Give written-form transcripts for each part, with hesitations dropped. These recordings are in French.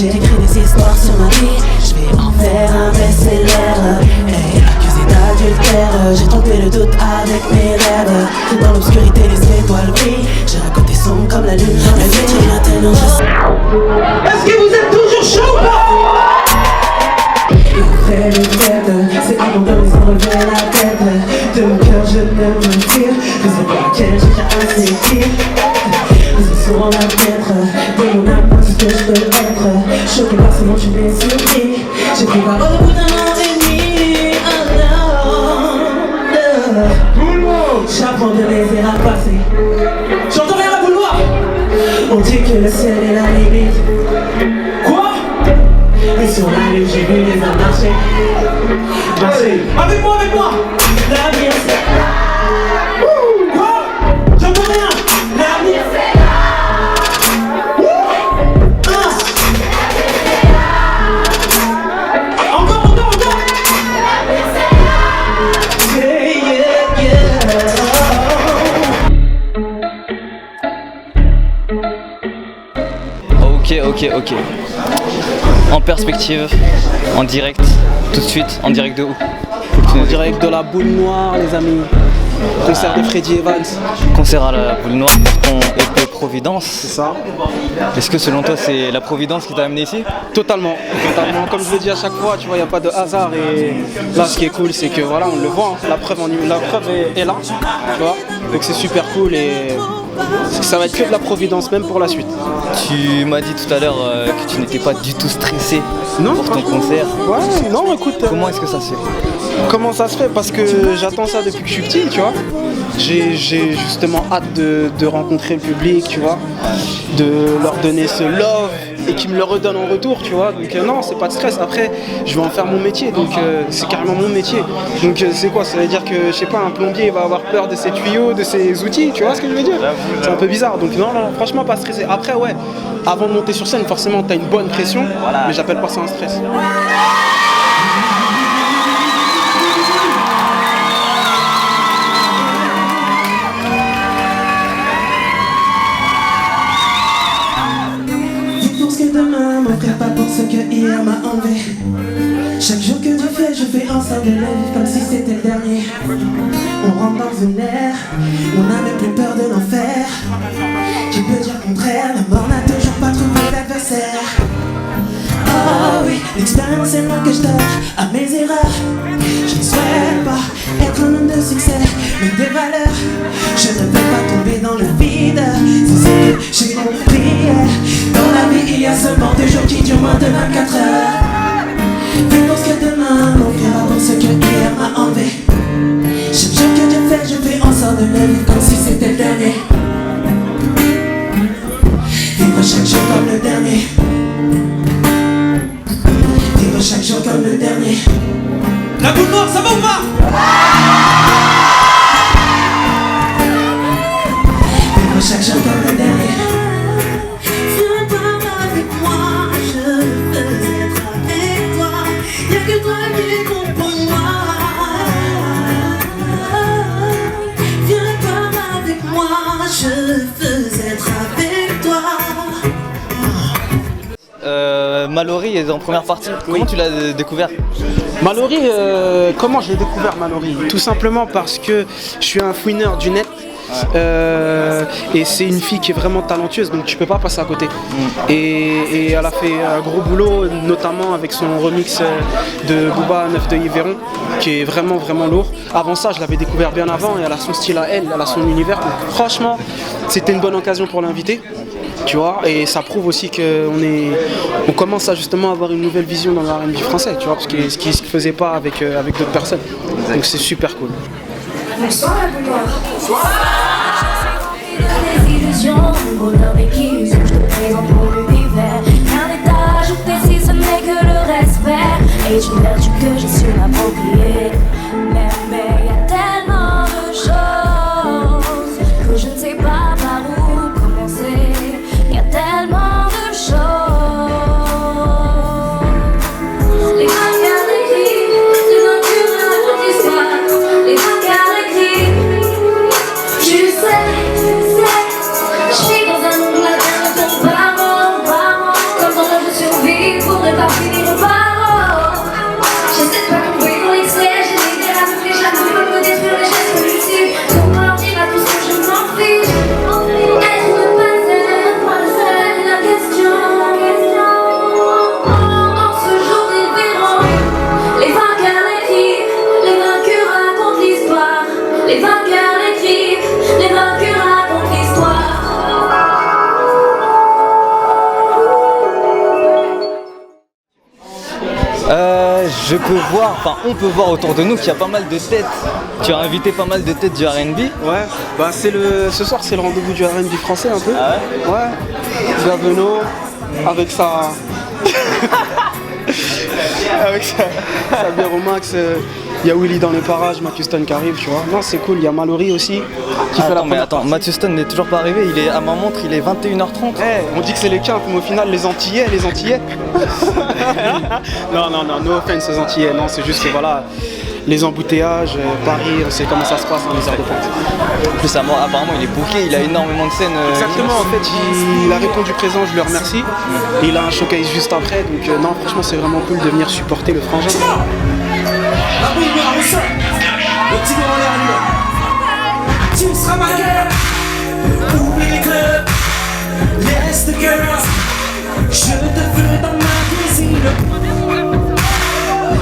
J'ai écrit des histoires sur ma vie, je vais en faire un best-seller. Hey, accusé d'adultère, j'ai trompé le doute avec mes rêves. Dans l'obscurité les étoiles brillent, j'ai un côté sombre comme la lune dans la nuit. Maintenant je sais. Est-ce que vous êtes toujours chaud? Il fait le tête, c'est abandonné sans relever la tête. De mon cœur je n'aime me dire, raison pour laquelle j'ai assez dit. Ils sont la fenêtre, de mon âme tout ce que je peux être. Choqué par ce monde je m'ai surpris. J'ai pris par au bout d'un an et demi. J'abandonne les erreurs passées. J'entends rien à vouloir. On dit que le ciel est la limite. Quoi? Et sur la lune j'ai vu les hommes marcher. Marcher. Avec moi, avec moi. L'avenir c'est là. Quoi? J'entends rien. L'avenir c'est là. Encore, encore, encore. L'avenir c'est là. Yeah, yeah, yeah. Ok. En perspective, en direct, tout de suite, en direct de où? En direct de la Boule Noire, les amis. Concert de Freddy Evans. Concert à la Boule Noire pour ton EP Providence. C'est ça. Est-ce que selon toi c'est la Providence qui t'a amené ici? Totalement. Comme je le dis à chaque fois, tu vois, il n'y a pas de hasard. Et là, ce qui est cool, c'est que voilà, on le voit. Hein. La preuve est là. Tu vois. Donc c'est super cool et ça va être que de la Providence même pour la suite. Tu m'as dit tout à l'heure que tu n'étais pas du tout stressé pour ton concert. Ouais, non, écoute. Comment est-ce que ça se fait? Comment ça se fait? Parce que j'attends ça depuis que je suis petit, tu vois. J'ai justement hâte de rencontrer le public, tu vois, de leur donner ce love et qu'ils me le redonnent en retour, tu vois. Donc non, c'est pas de stress. Après, je vais en faire mon métier, donc c'est carrément mon métier. Donc c'est quoi? Ça veut dire que, je sais pas, un plombier va avoir peur de ses tuyaux, de ses outils, tu vois ce que je veux dire? C'est un peu bizarre. Donc non, franchement, pas stressé. Après, ouais, avant de monter sur scène, forcément, t'as une bonne pression, mais j'appelle pas ça un stress. Pas pour ce que hier m'a enlevé. Chaque jour que tu fais, je fais en sorte de le vivre comme si c'était le dernier. On rentre dans une ère, on n'a même plus peur de l'enfer. Tu peux dire le contraire, la mort n'a toujours pas trouvé l'adversaire. Oh oui, l'expérience est moi que je donne à mes erreurs. Je ne souhaite pas être un homme de succès, mais des valeurs. Je ne veux pas tomber dans le vide, c'est ce que j'ai compris. Dans la vie, il y a seulement 2 jours qui durent moins de 24 heures. Fais pour ce que demain m'offrira pour ce que hier m'a enlevé. Chaque jour que Dieu fait, je fais en sorte de le vivre comme si c'était le dernier. Vivre chaque jour comme le dernier. Vivre chaque jour comme le dernier. La Boule Noire, ça va ou pas? Vivre chaque jour comme le dernier. Mallory est en première partie. Comment tu l'as découvert? Mallory, comment j'ai découvert Mallory? Tout simplement parce que je suis un fouineur du net. Et c'est une fille qui est vraiment talentueuse, donc tu peux pas passer à côté. Et elle a fait un gros boulot, notamment avec son remix de Booba 9 de Yveron, qui est vraiment lourd. Avant ça, je l'avais découvert bien avant et elle a son style à elle a son univers. Donc, franchement, c'était une bonne occasion pour l'inviter. Tu vois, et ça prouve aussi qu'on commence à justement avoir une nouvelle vision dans l'R&B français, tu vois, parce que ce qui se faisait pas avec d'autres personnes. Donc c'est super cool. Bonsoir la Boule Noire. Bonsoir. Des illusions, un bonheur d'équilibre, je te présente pour l'univers. Rien n'est à ajouter si ce n'est que le respect. Et une vertu que j'ai su m'approprier. Mais y a tellement de choses que je ne sais pas par où commencer. Y a tellement de choses. Les vainqueurs écrits, les vaincus de notre histoire. Les vainqueurs écrits. Tu sais, je vis dans un monde là. Ouais, je peux voir, enfin on peut voir autour de nous qu'il y a pas mal de têtes. Tu as invité pas mal de têtes du R&B. Ouais, bah ce soir c'est le rendez-vous du R&B français un peu. Ah ouais? Ouais. Gaveno, avec sa... avec sa bière au max. Il y a Willy dans les parages, Matthew Stone qui arrive, tu vois. Non, c'est cool, il y a Mallory aussi qui fait la première partie. Matthew Stone n'est toujours pas arrivé, il est à ma montre, il est 21h30. On dit que c'est les quintes, mais au final, les Antillais. non, no offense aux Antillais, non, c'est juste que voilà, les embouteillages, Paris, on sait comment ça se passe dans les heures de pointe. En plus, apparemment, il est booké, il a énormément de scènes. Exactement, en fait, il a répondu présent, je le remercie. Et il a un showcase juste après, donc non, franchement, c'est vraiment cool de venir supporter le frangin. La boule noire, le sol, le petit dans l'air libre. Tu seras ma gueule. Oublie les clubs, laisse the girls. Je te veux dans ma cuisine.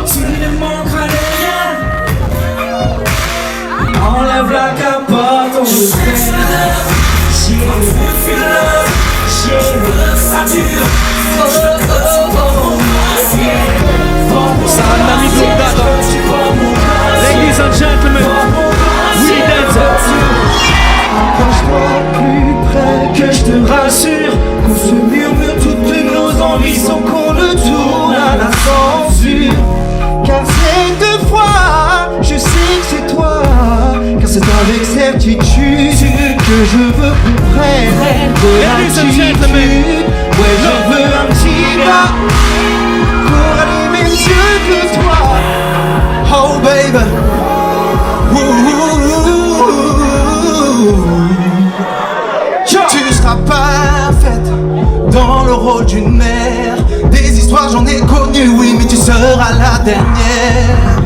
Tu ne manqueras de rien. Enlève la capote, on le fait. Ça dure. C'est un ami de longue date. Ladies and gentlemen, Willy Denzel. Approche-toi plus près que je te rassure. Qu'on se murmure toutes nos envies sans qu'on le tourne à la censure. Car c'est deux fois, je sais que c'est toi. Car c'est avec certitude que je veux qu'on prenne de l'attitude. Ouais, je veux un petit gars pour aller même mieux que toi. Oh baby, tu seras parfaite dans le rôle d'une mère. Des histoires j'en ai connues, oui, mais tu seras la dernière.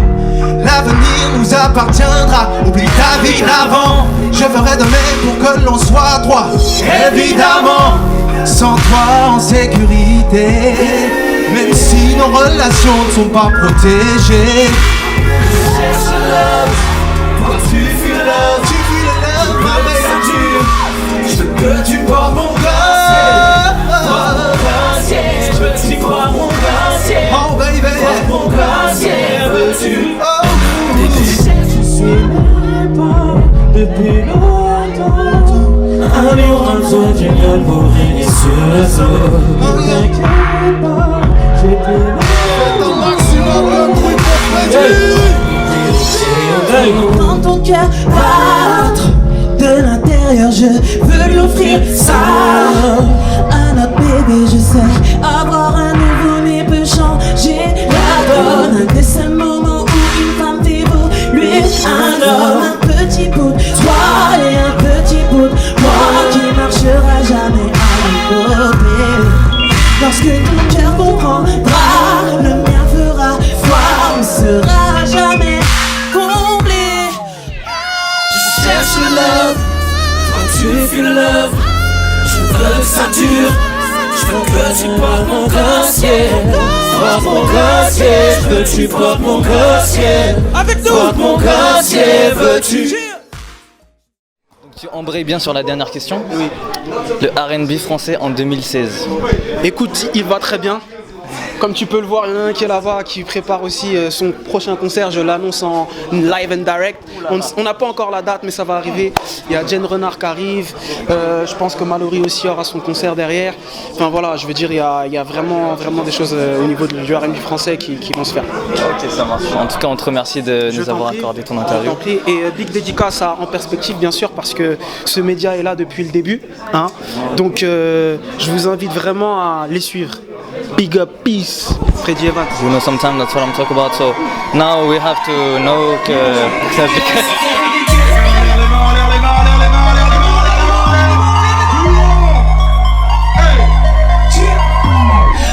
L'avenir nous appartiendra, oublie ta vie d'avant. Je ferai de même pour que l'on soit droit, évidemment. Sans toi en sécurité, même si nos relations ne sont pas protégées. Cherche le love, toi tu fuis le love, ma baby. Je veux que tu portes mon cœur. Je veux que tu portes mon cœur. Oh baby, porte mon cœur. Veux-tu? Je suis même pas depuis longtemps. Un mur en dessous du miel pour régner sur le sol. Ne t'inquiète pas, j'ai plus Faites un maximum de bruit pour Freddy. Dans ton cœur battre de l'intérieur, je veux lui offrir ça. À notre bébé, je sais, avoir un nouveau-né peut changer la donne. Un de ces moments où une femme dévolue un homme, un petit bout de toi et un petit bout de moi qui marchera jamais à mes côtés. Lorsque ton cœur comprendra, le mien fera foi, on sera jamais comblé. Je cherche le love, toi tu fuis le love. Je veux que ça dure, je veux que tu portes mon glacier. Porte mon glacier, je veux que tu portes mon glacier. Avec nous, porte mon glacier, veux-tu? Donc tu embrayes bien sur la dernière question. Oui. Le R&B français en 2016. Écoute, il va très bien. Comme tu peux le voir, il y en a un qui est là-bas qui prépare aussi son prochain concert. Je l'annonce en live and direct. On n'a pas encore la date, mais ça va arriver. Il y a Jen Renard qui arrive. Je pense que Mallory aussi aura son concert derrière. Enfin voilà, je veux dire, il y a vraiment des choses au niveau du R&B français qui vont se faire. Ok, ça marche. En tout cas, on te remercie de nous avoir accordé ton interview. Et big dédicace à En Perspective, bien sûr, parce que ce média est là depuis le début. Hein. Donc, je vous invite vraiment à les suivre. Big up, peace, Freddy Evans. You know, sometimes that's what I'm talking about. So now we have to know.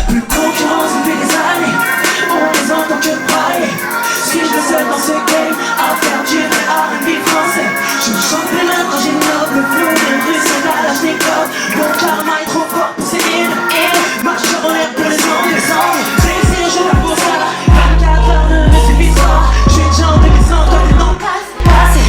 Plus concurrence depuis des années, on les entend que brailler. Si je le seul dans ce game, à faire du R&B français. Je me chante plein quand j'ai noble, le flou des rues, c'est la lâche des codes. Mon karma est trop fort pour ces îles. Marche en l'air pour les angles. C'est le jeu pour ça. 24 heures de suffisant. Je suis déjà en 2000 ans, toi t'es dans le passé.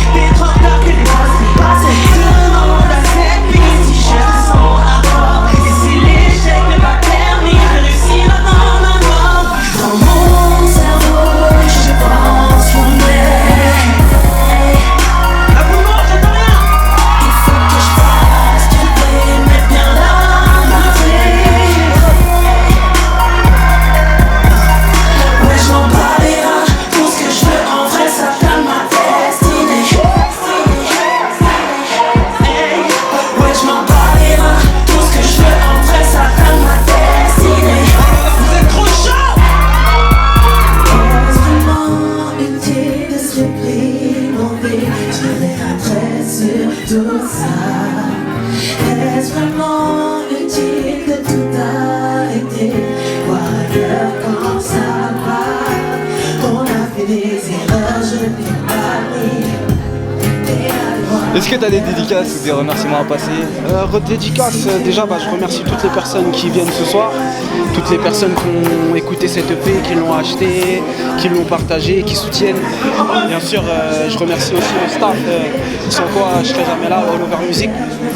Est-ce que tu as des dédicaces ou des remerciements à passer? Dédicace, déjà je remercie toutes les personnes qui viennent ce soir, toutes les personnes qui ont écouté cette EP, qui l'ont acheté, qui l'ont partagé, qui soutiennent. Bien sûr, je remercie aussi le staff, sans quoi je serais jamais là, All Over Music.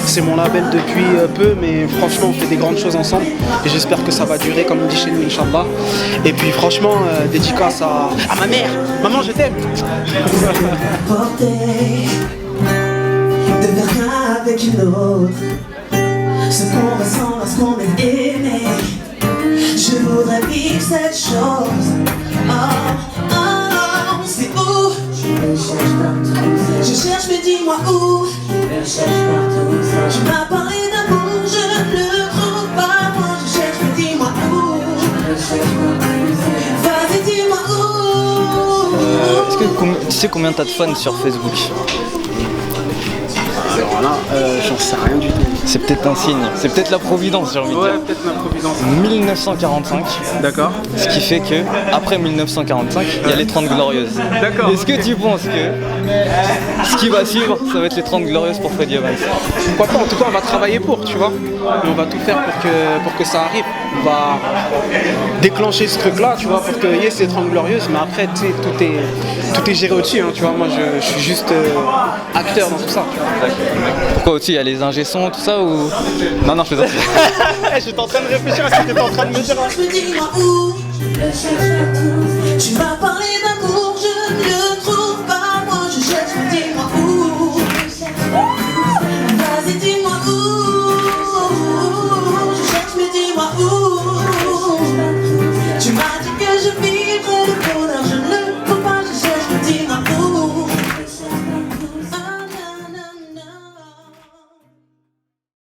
C'est mon label depuis peu, mais franchement on fait des grandes choses ensemble et j'espère que ça va durer comme on dit chez nous, Inch'Allah. Et puis franchement, dédicace à ma mère. Maman, je t'aime. Devenir qu'un avec une autre, ce qu'on ressent lorsqu'on est aimé. Je voudrais vivre cette chose. Oh, oh, oh, c'est où? Je cherche mais dis-moi où? Tu m'as parlé d'amour, je ne le trouve pas. Moi je cherche mais dis-moi où? Vas-y dis-moi où? Est-ce que tu sais combien t'as de fans sur Facebook? Alors là, j'en sais rien du tout. C'est peut-être un signe, c'est peut-être la providence, j'ai envie de dire. Ouais, peut-être ma providence. 1945. D'accord. Ce qui fait que, après 1945, il y a les 30 Glorieuses. D'accord. Est-ce que tu penses que ce qui va suivre, ça va être les 30 Glorieuses pour Freddy Evans? Pourquoi pas, en tout cas on va travailler pour, tu vois. Et on va tout faire pour que ça arrive. On va déclencher ce truc là, tu vois, pour qu'il y ait ces 30 Glorieuses, mais après tu sais, tout est géré au-dessus, hein, tu vois. Moi je suis juste acteur dans tout ça. Pourquoi au-dessus il y a les ingé sons, tout ça ou... Non, je plaisante. J'étais en train de réfléchir à ce que tu étais en train de me dire. Dis-moi où? Tu m'as parlé d'un